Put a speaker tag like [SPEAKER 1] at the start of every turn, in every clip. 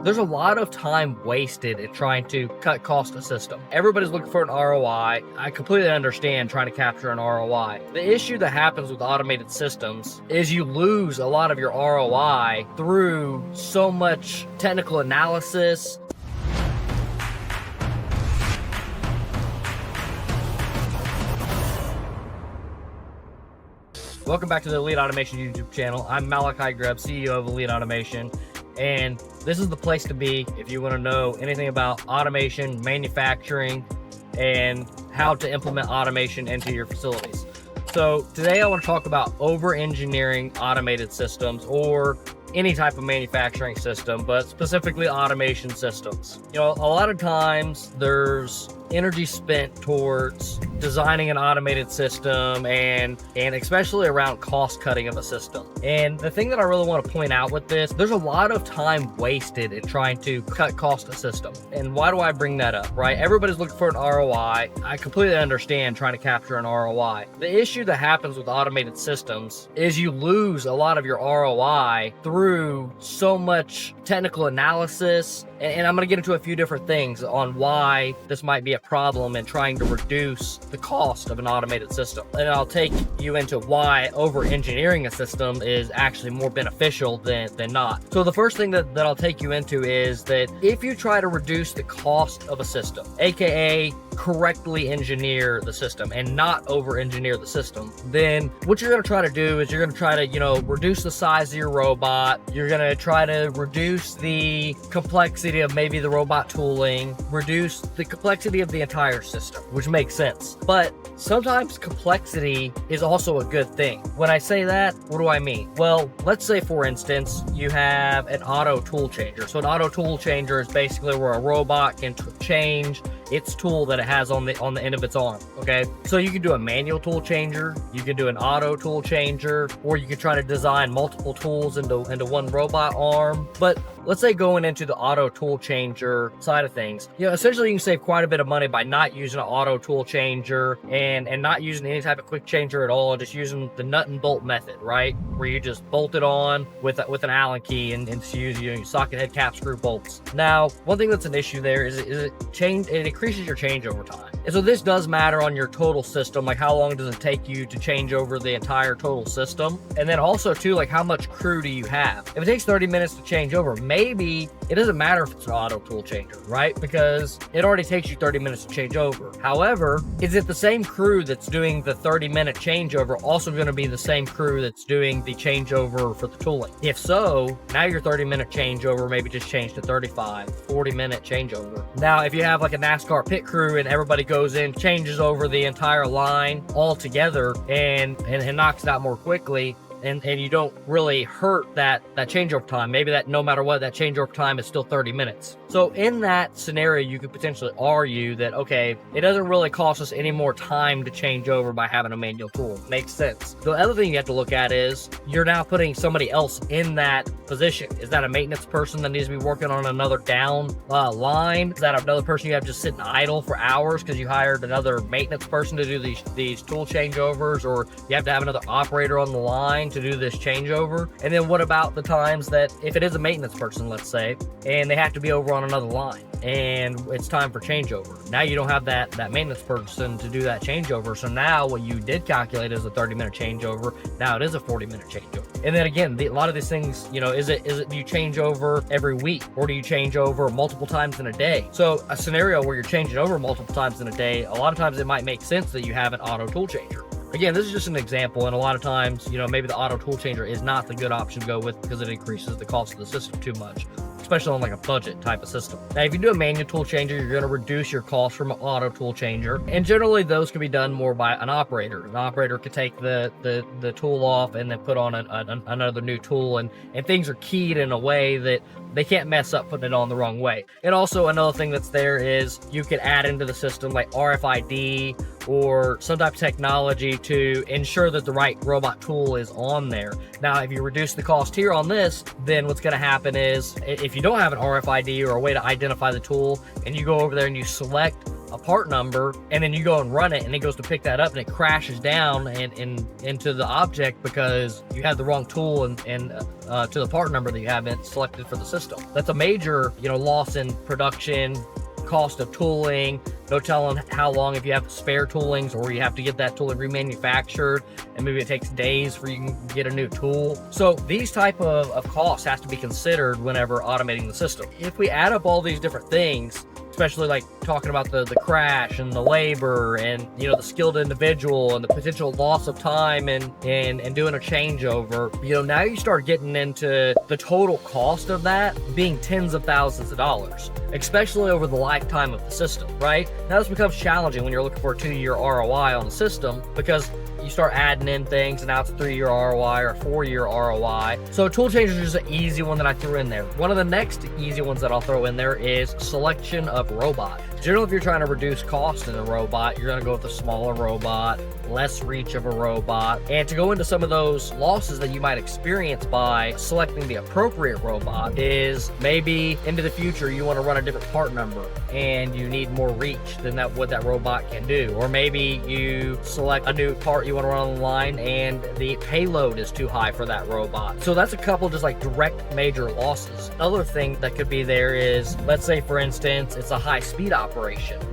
[SPEAKER 1] There's a lot of time wasted in trying to cut cost of system. Everybody's looking for an ROI. I completely understand trying to capture an ROI. The issue that happens with automated systems is you lose a lot of your ROI through so much technical analysis. Welcome back to the Elite Automation YouTube channel. I'm Malachi Grub, CEO of Elite Automation, and this is the place to be if you want to know anything about automation, manufacturing, and how to implement automation into your facilities. So today I want to talk about over-engineering automated systems, or any type of manufacturing system, but specifically automation systems. You know, a lot of times there's energy spent towards designing an automated system and especially around cost cutting of a system. And the thing that I really want to point out with this, there's a lot of time wasted in trying to cut cost of system. And why do I bring that up, right? Everybody's looking for an ROI. I completely understand trying to capture an ROI. The issue that happens with automated systems is you lose a lot of your ROI through so much technical analysis. And I'm going to get into a few different things on why this might be a problem in trying to reduce the cost of an automated system. And I'll take you into why over-engineering a system is actually more beneficial than not. So the first thing that I'll take you into is that if you try to reduce the cost of a system, aka correctly engineer the system and not over-engineer the system, then what you're going to try to do is you're going to try to, reduce the size of your robot. You're going to try to reduce the complexity of maybe the robot tooling, reduce the complexity of the entire system, which makes sense. But sometimes complexity is also a good thing. When I say that, what do I mean? Well, let's say for instance, you have an auto tool changer. So an auto tool changer is basically where a robot can change its tool that it has on the end of its arm. Okay, so you can do a manual tool changer, you can do an auto tool changer, or you can try to design multiple tools into one robot arm. But let's say going into the auto tool changer side of things, essentially you can save quite a bit of money by not using an auto tool changer and not using any type of quick changer at all, and just using the nut and bolt method, right? Where you just bolt it on with an Allen key and use your socket head cap screw bolts. Now, one thing that's an issue there is it increases your changeover time. And so this does matter on your total system, like how long does it take you to change over the entire total system? And then also too, like how much crew do you have? If it takes 30 minutes to change over, maybe it doesn't matter if it's an auto tool changer, right? Because it already takes you 30 minutes to change over. However, is it the same crew that's doing the 30-minute changeover also going to be the same crew that's doing the changeover for the tooling? If so, now your 30-minute changeover maybe just changed to 35, 40-minute changeover. Now, if you have like a NASCAR pit crew and everybody goes in, changes over the entire line all together and knocks it out more quickly, and you don't really hurt that changeover time. Maybe that no matter what, that changeover time is still 30 minutes. So in that scenario, you could potentially argue that, okay, it doesn't really cost us any more time to change over by having a manual tool. Makes sense. The other thing you have to look at is you're now putting somebody else in that position. Is that a maintenance person that needs to be working on another down line? Is that another person you have just sitting idle for hours because you hired another maintenance person to do these tool changeovers, or you have to have another operator on the line to do this changeover? And then what about the times that if it is a maintenance person, let's say, and they have to be over on another line and it's time for changeover? Now you don't have that maintenance person to do that changeover. So now what you did calculate as a 30-minute changeover, now it is a 40-minute changeover. And then again, a lot of these things, is it do you change over every week, or do you change over multiple times in a day? So a scenario where you're changing over multiple times in a day, a lot of times it might make sense that you have an auto tool changer. Again, this is just an example, and a lot of times, maybe the auto tool changer is not the good option to go with because it increases the cost of the system too much, especially on like a budget type of system. Now, if you do a manual tool changer, you're going to reduce your cost from an auto tool changer, and generally those can be done more by an operator. An operator could take the tool off and then put on another new tool, and things are keyed in a way that they can't mess up putting it on the wrong way. And also another thing that's there is you could add into the system like RFID or some type of technology to ensure that the right robot tool is on there. Now, if you reduce the cost here on this, then what's going to happen is if you don't have an RFID or a way to identify the tool, and you go over there and you select a part number, and then you go and run it, and it goes to pick that up, and it crashes down and into the object because you had the wrong tool and to the part number that you haven't selected for the system. That's a major, loss in production, cost of tooling, no telling how long if you have spare toolings or you have to get that tooling remanufactured, and maybe it takes days for you to get a new tool. So these type of costs have to be considered whenever automating the system. If we add up all these different things, especially like talking about the crash and the labor and the skilled individual and the potential loss of time and doing a changeover, now you start getting into the total cost of that being tens of thousands of dollars, especially over the lifetime of the system, right? Now this becomes challenging when you're looking for a 2-year ROI on the system, because you start adding in things and now it's a 3-year ROI or 4-year ROI. So tool change is just an easy one that I threw in there. One of the next easy ones that I'll throw in there is selection of robot. Generally, if you're trying to reduce cost in a robot, you're going to go with a smaller robot, less reach of a robot. And to go into some of those losses that you might experience by selecting the appropriate robot is maybe into the future you want to run a different part number and you need more reach than what that robot can do. Or maybe you select a new part you want to run on the line and the payload is too high for that robot. So that's a couple just like direct major losses. Another thing that could be there is, let's say for instance, it's a high speed operation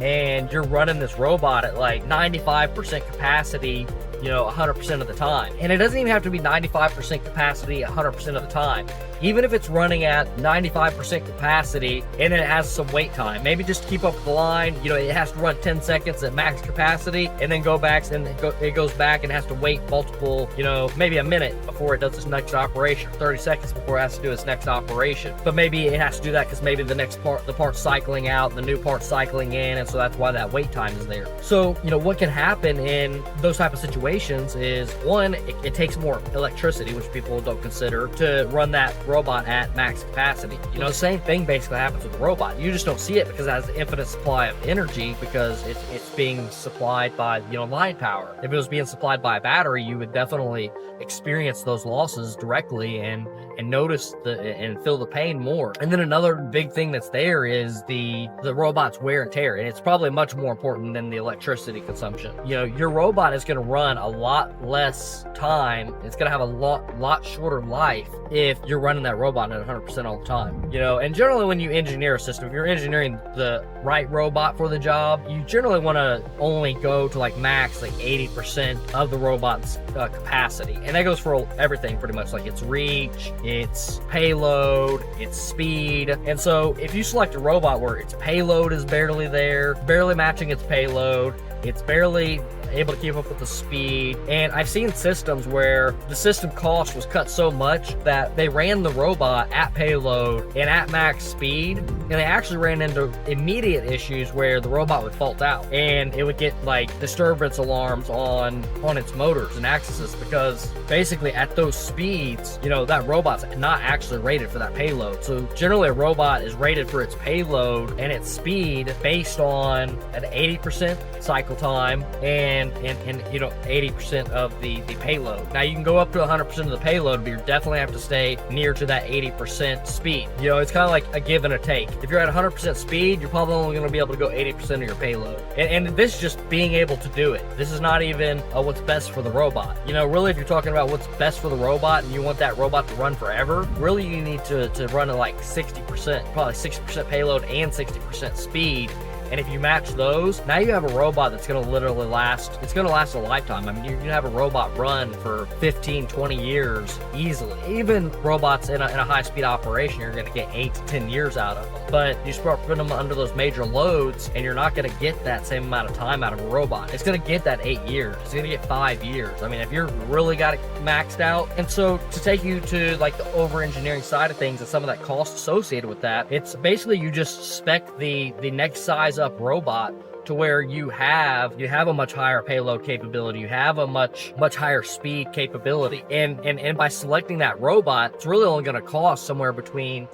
[SPEAKER 1] and you're running this robot at like 95% capacity 100% of the time. And it doesn't even have to be 95% capacity 100% of the time. Even if it's running at 95% capacity and it has some wait time, maybe just keep up with the line, it has to run 10 seconds at max capacity and then go back and it goes back and has to wait multiple, maybe a minute before it does its next operation, 30 seconds before it has to do its next operation. But maybe it has to do that because maybe the part's cycling out, the new part's cycling in, and so that's why that wait time is there. So, what can happen in those type of situations is, one, it takes more electricity, which people don't consider, to run that robot at max capacity. The same thing basically happens with the robot. You just don't see it because it has an infinite supply of energy because it's being supplied by line power. If it was being supplied by a battery, you would definitely experience those losses directly and notice and feel the pain more. And then another big thing that's there is the robot's wear and tear, and it's probably much more important than the electricity consumption. Your robot is going to run a lot less time. It's going to have a lot shorter life if you're running that robot at 100% all the time. And generally when you engineer a system, if you're engineering the right robot for the job, you generally want to only go to like max 80% of the robot's capacity. And that goes for everything pretty much, like its reach, its payload, its speed. And so if you select a robot where its payload is barely there, barely matching its payload, it's barely able to keep up with the speed. And I've seen systems where the system cost was cut so much that they ran the robot at payload and at max speed, and they actually ran into immediate issues where the robot would fault out and it would get like disturbance alarms on its motors and axes, because basically at those speeds, that robot's not actually rated for that payload. So generally a robot is rated for its payload and its speed based on an 80% cycle time and 80% of the payload. Now you can go up to 100% of the payload, but you definitely have to stay near to that 80% speed. It's kind of like a give and a take. If you're at 100% speed, you're probably only going to be able to go 80% of your payload. And this is just being able to do it. This is not even what's best for the robot. Really, if you're talking about what's best for the robot and you want that robot to run forever, really you need to run at like 60%, probably 60% payload and 60% speed. And if you match those, now you have a robot that's going to literally last, it's going to last a lifetime. I mean, you can have a robot run for 15, 20 years easily. Even robots in a high-speed operation, you're going to get 8 to 10 years out of them. But you start putting them under those major loads, and you're not going to get that same amount of time out of a robot. It's going to get that 8 years. It's going to get 5 years. I mean, if you're really got it maxed out. And so to take you to like the over-engineering side of things and some of that cost associated with that, it's basically you just spec the next size up robot to where you have a much higher payload capability, you have a much higher speed capability, and by selecting that robot, it's really only going to cost somewhere between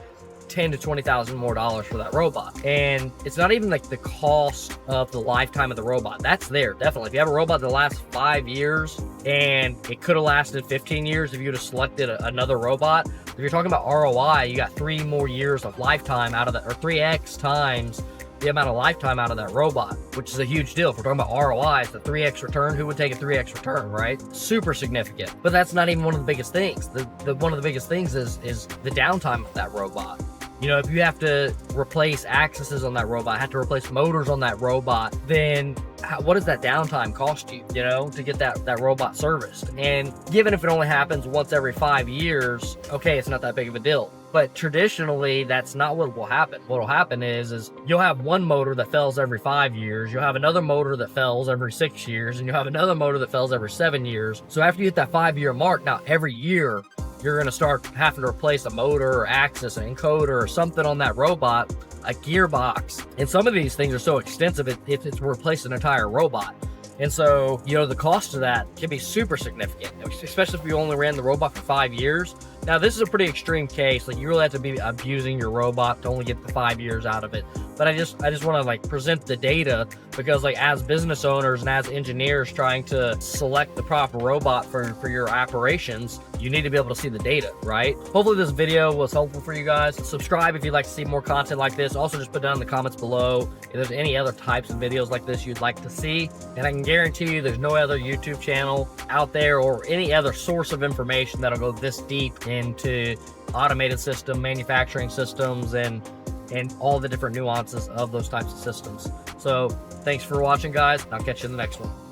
[SPEAKER 1] $10,000 to $20,000 more for that robot. And it's not even like the cost of the lifetime of the robot. That's there, definitely. If you have a robot that lasts 5 years and it could have lasted 15 years if you'd have selected another robot, if you're talking about ROI, you got 3 more years of lifetime out of that, or 3x times the amount of lifetime out of that robot, which is a huge deal. If we're talking about ROI, it's a 3x return. Who would take a 3x return, right? Super significant. But that's not even one of the biggest things. One of the biggest things is the downtime of that robot. You know, if you have to replace axes on that robot, have to replace motors on that robot, then what does that downtime cost you, you know, to get that robot serviced? And given if it only happens once every 5 years, okay, it's not that big of a deal. But traditionally, that's not what will happen. What will happen is you'll have one motor that fails every 5 years. You'll have another motor that fails every 6 years, and you'll have another motor that fails every 7 years. So after you hit that 5-year mark, now every year, you're going to start having to replace a motor or axis, an encoder or something on that robot, a gearbox. And some of these things are so extensive, it's replaced an entire robot. And so, you know, the cost of that can be super significant, especially if you only ran the robot for 5 years. Now, this is a pretty extreme case. Like, you really have to be abusing your robot to only get the 5 years out of it. But I just want to like present the data, because like as business owners and as engineers trying to select the proper robot for your operations, you need to be able to see the data, right? Hopefully this video was helpful for you guys. Subscribe if you'd like to see more content like this. Also, just put down in the comments below if there's any other types of videos like this you'd like to see. And I can guarantee you there's no other YouTube channel out there or any other source of information that'll go this deep into automated system, manufacturing systems, and all the different nuances of those types of systems. So thanks for watching, guys. I'll catch you in the next one.